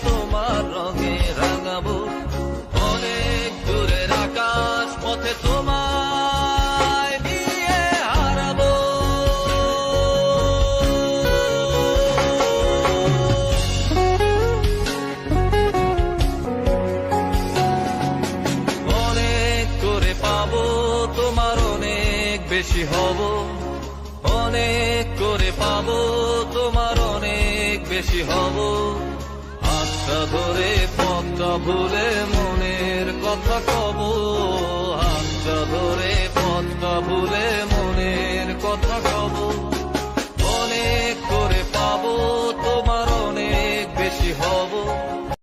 তোমার রঙে রাঙাবো। অনেক দূরের আকাশ পথে তোমায় নিয়ে হারাবো। অনেক করে পাবো তোমার অনেক বেশি হব। অনেক করে পাবো তোমার অনেক বেশি হব। হাতটা ধরে পথটা ভুলে মনের কথা কব। হাতটা ধরে পথটা ভুলে মনের কথা কব। অনেক করে পাবো তোমার অনেক বেশি হব।